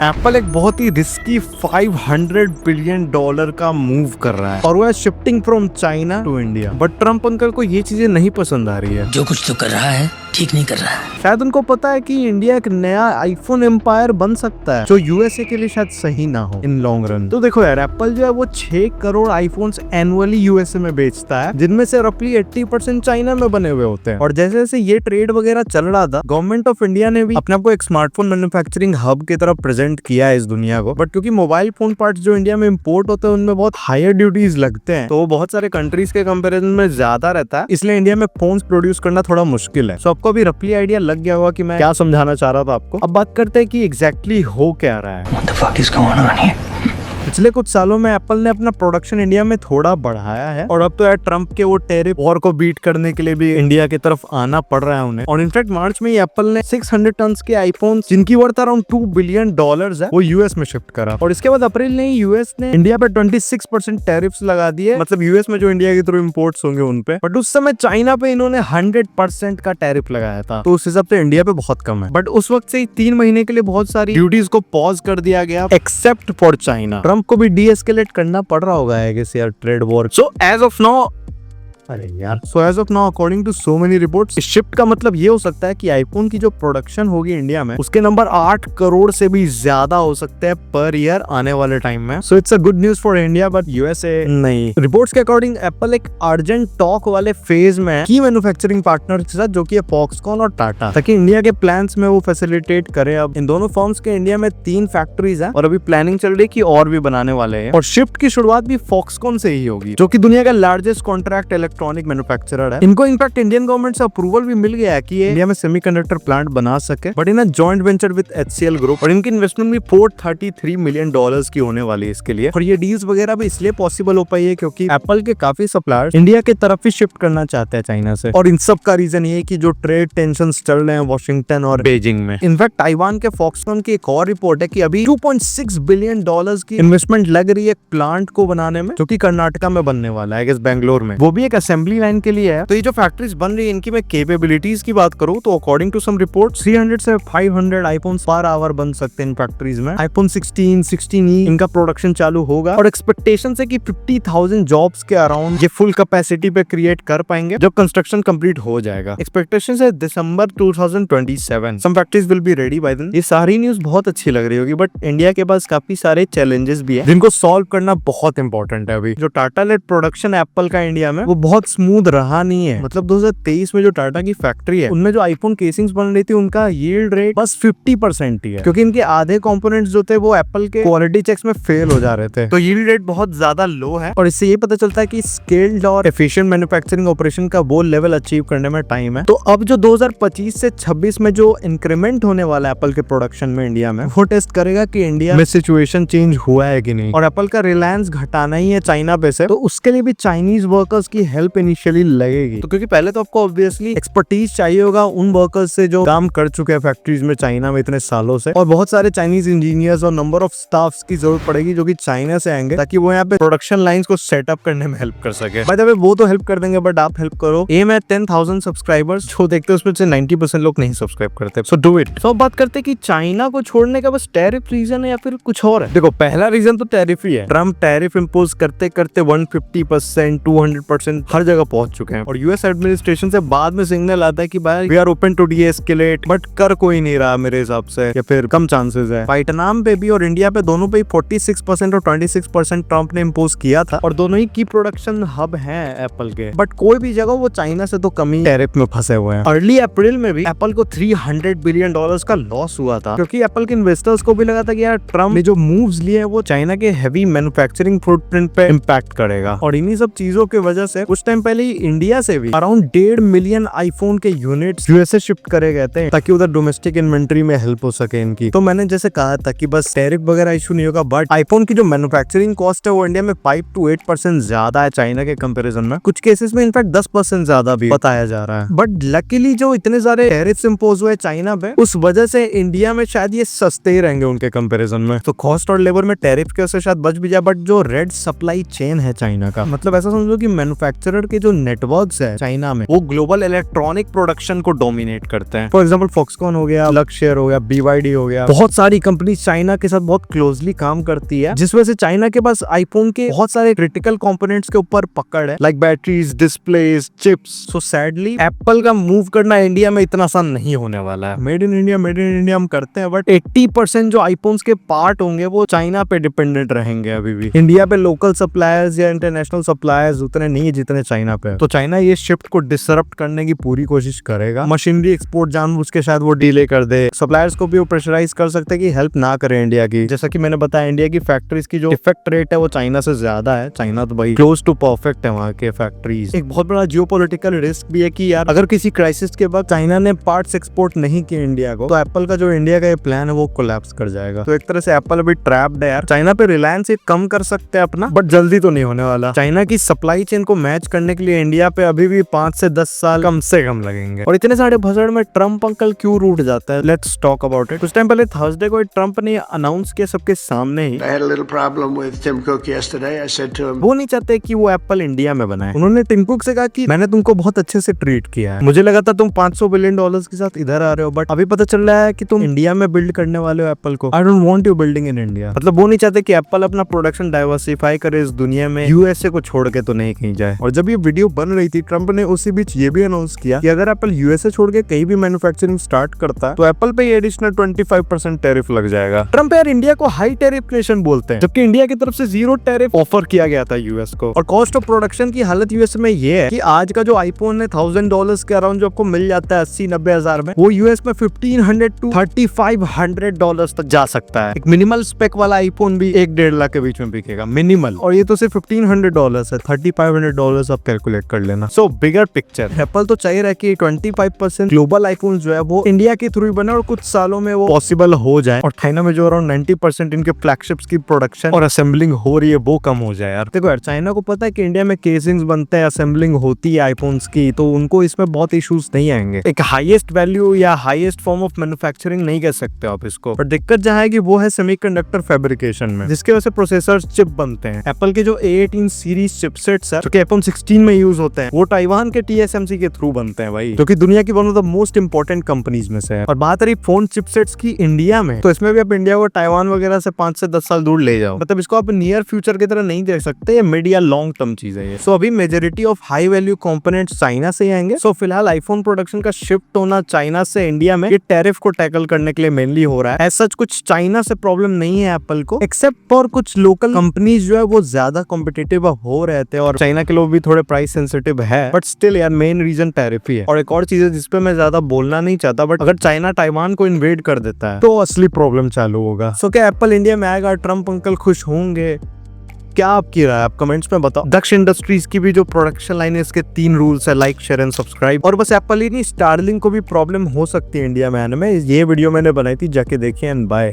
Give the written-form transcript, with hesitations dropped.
Apple एक बहुत ही रिस्की $500 बिलियन का मूव कर रहा है और वो है shifting from China to India. But Trump uncle को ये चीजें नहीं पसंद आ रही है। जो कुछ तो कर रहा है ठीक नहीं कर रहा है। शायद उनको पता है कि इंडिया एक नया आईफोन एम्पायर बन सकता है जो यूएसए के लिए शायद सही ना हो इन लॉन्ग रन। तो देखो यार, एप्पल जो है वो 6 करोड़ आईफोन्स एनुअली यूएसए में बेचता है, जिनमें से रफली 80% चाइना में बने हुए होते हैं। और जैसे जैसे ये ट्रेड वगैरह चल रहा था, गवर्नमेंट ऑफ इंडिया ने भी अपने आप को एक स्मार्टफोन मैन्युफैक्चरिंग हब की तरफ प्रेजेंट किया है इस दुनिया को। बट क्योंकि मोबाइल फोन पार्ट्स जो इंडिया में इम्पोर्ट होते हैं उनमें बहुत हायर ड्यूटीज लगते हैं, तो वो बहुत सारे कंट्रीज के कंपेरिजन में ज्यादा रहता है, इसलिए इंडिया में फोन्स प्रोड्यूस करना थोड़ा मुश्किल है। सो आपको भी रफली आइडिया लग गया होगा कि मैं क्या समझाना चाह रहा था आपको। अब बात करते हैं कि एग्जैक्टली हो क्या रहा है। What the fuck is going on here? पिछले कुछ सालों में एप्पल ने अपना प्रोडक्शन इंडिया में थोड़ा बढ़ाया है और अब तो यार ट्रम्प के वो टैरिफ वॉर को बीट करने के लिए भी इंडिया की तरफ आना पड़ रहा है उन्हें। और इनफैक्ट मार्च में ही एप्पल ने 600 टन के आईफोन जिनकी वर्थ अराउंड $2 बिलियन है वो यूएस में शिफ्ट करा। और इसके बाद अप्रैल में यूएस ने इंडिया पे 26% टैरिफ्स लगा दिए, मतलब यूएस में जो इंडिया के थ्रू इम्पोर्ट्स होंगे उन पे। बट उस समय चाइना पे इन्होंने 100% का टैरिफ लगाया था, तो उस हिसाब से इंडिया पे बहुत कम है। बट उस वक्त से 3 महीने के लिए बहुत सारी ड्यूटीज को पॉज कर दिया गया एक्सेप्ट फॉर चाइना। ट्रम्प को भी डीएस्केलेट करना पड़ रहा होगा है कि यार trade war. So as of now according to so many reports, shift का मतलब ये हो सकता है कि आईफोन की जो प्रोडक्शन होगी इंडिया में उसके नंबर 8 करोड़ से भी ज्यादा हो सकते हैं पर ईयर आने वाले टाइम में। So it's a good news for India but USA नहीं। रिपोर्ट्स के अकॉर्डिंग एप्पल एक अर्जेंट टॉक वाले फेज में की मैन्युफैक्चरिंग पार्टनर के साथ, जो कि है फॉक्सकॉन और टाटा, ताकि इंडिया के प्लान्स में वो फैसिलिटेट करे। अब इन दोनों फर्म्स के इंडिया में 3 फैक्ट्रीज है और अभी प्लानिंग चल रही है कि और भी बनाने वाले हैं। और शिफ्ट की शुरुआत भी फॉक्सकॉन से ही होगी, जो कि दुनिया का लार्जेस्ट कॉन्ट्रैक्ट इलेक्ट्रॉनिक मैन्युफैक्चरर है। इनको इनफैक्ट इंडियन गवर्नमेंट से अप्रूवल भी मिल गया है कि ये इंडिया में सेमीकंडक्टर प्लांट बना सके, but in joint venture with HCL group. और इनकी इन्वेस्टमेंट भी $433 मिलियन की होने वाली है इसके लिए। और ये डील्स वगैरह भी इसलिए पॉसिबल हो पाई है क्योंकि एप्पल के काफी सप्लायर्स इंडिया की तरफ ही शिफ्ट करना चाहते हैं चाइना से। और इन सब का रीजन ये है कि जो ट्रेड टेंशन चल रहे हैं वॉशिंगटन और बीजिंग में। इनफैक्ट ताइवान के फॉक्सकॉन की एक और रिपोर्ट है कि अभी $2.6 बिलियन की इन्वेस्टमेंट लग रही है प्लांट को बनाने में, जो कि कर्नाटका में बनने वाला है, बेंगलोर में। वो भी एक असेंबली लाइन के लिए है। तो ये जो फैक्ट्रीज बन रही है इनकी मैं कैपेबिलिटीज की बात करूं तो अकॉर्डिंग टू सम रिपोर्ट 300 से 500 आईफोन्स पर आवर बन सकते हैं इन फैक्ट्रीज में। आईफोन 16, 16e इनका प्रोडक्शन चालू होगा और एक्सपेक्टेशन है कि 50,000 जॉब्स के अराउंड ये फुल कैपेसिटी पे क्रिएट कर पाएंगे जब कंस्ट्रक्शन कंप्लीट हो जाएगा। एक्सपेक्टेशन है दिसंबर 2027 some factories will be ready by then. ये सारी न्यूज बहुत अच्छी लग रही होगी, बट इंडिया के पास काफी सारे चैलेंजेस भी है जिनको सॉल्व करना बहुत इंपॉर्टेंट है। अभी जो टाटा लेड प्रोडक्शन एप्पल का इंडिया में वो बहुत स्मूथ रहा नहीं है। मतलब 2023 में जो टाटा की फैक्ट्री है उनमें जो आईफोन केसिंग्स बन रही थी उनका यील्ड रेट बस 50% ही है, क्योंकि इनके आधे कंपोनेंट्स जो थे वो एप्पल के क्वालिटी चेक्स में फेल हो जा रहे थे। तो यील्ड रेट बहुत ज्यादा लो है और इससे ये पता चलता है कि स्केल्ड और एफिशिएंट मैन्युफैक्चरिंग ऑपरेशन का वो लेवल अचीव करने में टाइम है। तो अब जो 2025 से 26 में जो इंक्रीमेंट होने वाला है एप्पल के प्रोडक्शन में इंडिया में, वो टेस्ट करेगा कि इंडिया में सिचुएशन चेंज हुआ है कि नहीं। और एप्पल का रिलायंस घटाना ही है चाइना पे से, तो उसके लिए भी चाइनीज वर्कर्स की हेल्प इनिशियली लगेगी। तो क्योंकि पहले तो आपको ऑब्वियसली एक्सपर्टीज चाहिए होगा उन वर्कर्स से जो काम कर चुके हैं फैक्ट्रीज में चाइना में इतने सालों से, और बहुत सारे चाइनीज इंजीनियर्स और नंबर ऑफ स्टाफ्स की जरूरत पड़ेगी जो कि चाइना से आएंगे, ताकि वो यहाँ पे प्रोडक्शन लाइंस को सेटअप करने में हेल्प कर सके। बाय द वे वो तो हेल्प कर देंगे, बट आप हेल्प करो। एम है 10,000 सब्सक्राइबर्स, जो देखते हैं उसमें से 90% लोग नहीं सब्सक्राइब करते। So do it. तो बात करते हैं कि चाइना को छोड़ने का बस टैरिफ रीजन है या फिर कुछ और है। देखो, पहला रीजन तो टैरिफ ही है। ट्रम्प टैरिफ इम्पोज करते करते 150%, 200% हर जगह पहुंच चुके हैं। और यूएस एडमिनिस्ट्रेशन से बाद में सिग्नल आता है कि भाई we are open to deescalate, but कर कोई नहीं रहा मेरे हिसाब से, या फिर कम चांसेस है। वियतनाम पे भी और इंडिया पे दोनों पे 46% और 26% ट्रम्प ने इम्पोज किया था, और दोनों ही की प्रोडक्शन हब हैं एप्पल के। बट कोई भी जगह वो चाइना से तो कम ही टैरिफ में फंसे हुए हैं। अर्ली अप्रैल में भी एप्पल को $300 बिलियन का लॉस हुआ था, क्योंकि एप्पल के इन्वेस्टर्स को भी लगा था कि यार ट्रम्प ने जो मूव्स लिए वो चाइना के हैवी मैन्युफैक्चरिंग फुटप्रिंट पे इम्पैक्ट करेगा। और इन्हीं सब चीजों की वजह से कुछ टाइम पहले ही इंडिया से भी अराउंड 1.5 मिलियन आईफोन के यूनिट्स यूएसए शिफ्ट करे गए थे, ताकि उधर डोमेस्टिक इन्वेंटरी में हेल्प हो सके इनकी। तो मैंने जैसे कहा था कि बस टैरिफ वगैरह इशू नहीं होगा, बट आईफोन की जो मैन्युफैक्चरिंग कॉस्ट है वो इंडिया में 5 to 8% ज्यादा है चाइना के कंपैरिजन में। कुछ केसेस में इनफैक्ट 10% ज्यादा भी बताया जा रहा है। बट लकीली जो इतने सारे टैरिफ्स इंपोज हुए चाइना पे, उस वजह से इंडिया में शायद ये सस्ते ही रहेंगे उनके कंपैरिजन में। तो कॉस्ट और लेबर में टैरिफ के वजह से शायद बच भी जाए, बट जो रेड सप्लाई चेन है चाइना का, मतलब ऐसा समझो कि मैन्युफैक्चर मैन्युफैक्चरर के जो नेटवर्क्स है चाइना में, वो ग्लोबल इलेक्ट्रॉनिक प्रोडक्शन को डोमिनेट करते हैं। फॉर एग्जांपल फॉक्सकॉन हो गया, लक्सशेयर हो गया, BYD हो गया, बहुत सारी कंपनी चाइना के साथ बहुत क्लोजली काम करती है, जिस वजह से चाइना के पास आईफोन के बहुत सारे क्रिटिकल कंपोनेंट्स के ऊपर पकड़ है, लाइक बैटरीज, डिस्प्लेज, चिप्स। सो सैडली एप्पल का मूव करना इंडिया में इतना आसान नहीं होने वाला है। मेड इन इंडिया हम करते हैं, बट 80% जो आईफोन्स के पार्ट होंगे वो चाइना पे डिपेंडेंट रहेंगे। अभी भी इंडिया पे लोकल सप्लायर्स या इंटरनेशनल सप्लायर्स उतने नहीं है जितने चाइना पे। तो चाइना ये शिफ्ट को डिसरप्ट करने की पूरी कोशिश करेगा। मशीनरी एक्सपोर्ट जानबूझ के शायद वो डिले कर दे, सप्लायर्स को भी वो प्रेशराइज कर सकते हैं कि हेल्प ना करे इंडिया की। जैसा कि मैंने बताया, इंडिया की फैक्ट्रीज की जो डिफेक्ट रेट है वो चाइना से ज्यादा है। चाइना तो भाई क्लोज टू परफेक्ट है वहाँ के फैक्ट्रीज। एक बहुत बड़ा जियोपॉलिटिकल रिस्क भी है कि यार अगर किसी क्राइसिस के बाद चाइना ने पार्ट्स एक्सपोर्ट नहीं किए इंडिया को, तो एप्पल का जो इंडिया का ये प्लान है वो कोलैप्स कर जाएगा। तो एक तरह से एप्पल अभी ट्रैप्ड है यार। चाइना पे रिलायंस एक कम कर सकते हैं अपना, बट जल्दी तो नहीं होने वाला। चाइना की सप्लाई चेन को मैच करने के लिए इंडिया पे अभी भी 5 से 10 साल कम से कम लगेंगे। और इतने सारे भसड़ में ट्रम्प अंकल क्यों रूठ जाता है? Let's talk about it. कुछ टाइम पहले थर्सडे को ट्रम्प ने अनाउंस किया सबके सामने ही, I had a little problem with Tim Cook yesterday. I said to him, वो नहीं चाहते कि वो एप्पल इंडिया में बनाए। उन्होंने टिम कुक से कहा कि मैंने तुमको बहुत अच्छे से ट्रीट किया है, मुझे लगा था तुम $500 बिलियन के साथ इधर आ रहे हो, बट अभी पता चल रहा है कि तुम इंडिया में बिल्ड करने वाले हो एप्पल को। I don't want you building in India. मतलब वो नहीं चाहते कि एप्पल अपना प्रोडक्शन डाइवर्सिफाई करे इस दुनिया में, यूएसए को छोड़ के तो नहीं कहीं जाए। और जब ये वीडियो बन रही थी, ट्रम्प ने उसी बीच ये भी अनाउंस किया कि अगर एप्पल यूएसए छोड़ के कहीं भी मैन्युफैक्चरिंग स्टार्ट करता है तो एप्पल पे एडिशनल 25% टैरिफ लग जाएगा। ट्रम्प यार इंडिया को हाई टैरिफ नेशन बोलते हैं, जबकि इंडिया की तरफ से 0 टैरिफ ऑफर किया गया था यूएस को। और कॉस्ट ऑफ प्रोडक्शन की हालत यूएस में ये है कि आज का जो आईफोन है $1000 के अराउंड जो आपको मिल जाता है 80-90 हजार में, वो यूएस में $1500 to $3500 तक जा सकता है। एक मिनिमल स्पेक वाला आईफोन भी 1-1.5 लाख के बीच में बिकेगा मिनिमल, और ये तो सिर्फ $1500 है। $3500 आप कैलकुलेट कर लेना। सो बिगर पिक्चर, एप्पल तो चाहिए रहा कि 25% ग्लोबल आईफोन जो है वो इंडिया के थ्रू बने और कुछ सालों में वो पॉसिबल हो जाए, और चाइना में जो अराउंड 90% इनके फ्लैगशिप्स की प्रोडक्शन और असेंबलिंग हो रही है वो कम हो जाए। यार देखो यार, चाइना को पता है कि इंडिया में केसिंग्स बनते हैं, असेंबलिंग होती है आईफोन्स की, तो उनको इसमें बहुत इश्यूज नहीं आएंगे। एक हाईएस्ट वैल्यू या हाईएस्ट फॉर्म ऑफ मैन्युफैक्चरिंग नहीं कह सकते आप इसको, पर दिक्कत जहाँ है कि वो है सेमीकंडक्टर फैब्रिकेशन में, जिसकी वजह से प्रोसेसर चिप बनते हैं। एप्पल के जो A18 सीरीज चिपसेट्स है जो कि iPhone 16 में यूज होते हैं, वो ताइवान के TSMC के थ्रू बनते हैं भाई, जो कि दुनिया की one of the most important companies में से है। और बात रही फोन चिपसेट्स की इंडिया में, तो इसमें भी आप इंडिया को ताइवान वगैरह से 5 से 10 साल दूर ले जाओ। मतलब इसको आप नियर फ्यूचर की तरह नहीं देख सकते, ये मिड या लॉन्ग टर्म चीज है ये। सो अभी majority of high value components China से आएंगे। सो फिलहाल आईफोन प्रोडक्शन का शिफ्ट होना चाइना से इंडिया में ये टैरिफ को टैकल करने के लिए मेनली हो रहा है। ऐसा कुछ चाइना से प्रॉब्लम नहीं है एप्पल को, एक्सेप्ट फॉर कुछ लोकल कंपनीज जो है वो ज्यादा कॉम्पिटिटिव हो रहे थे, और चाइना के लोग भी थोड़े प्राइस सेंसिटिव है, बट स्टिल यार मेन रीजन टैरिफ ही है। और एक और चीज है जिसपे मैं ज्यादा बोलना नहीं चाहता, बट अगर चाइना ताइवान को इन्वेड कर देता है तो असली प्रॉब्लम चालू होगा। सो क्या एप्पल इंडिया में आएगा? ट्रम्प अंकल खुश होंगे? क्या आपकी राय, आप कमेंट्स में बताओ। दक्ष इंडस्ट्रीज की भी जो प्रोडक्शन लाइन है, इसके 3 रूल्स है, लाइक, शेयर एंड सब्सक्राइब। और बस एप्पल ही नहीं, स्टारलिंक को भी प्रॉब्लम हो सकती है इंडिया में आने में। ये वीडियो मैंने बनाई थी, जाके देखिए एंड बाय।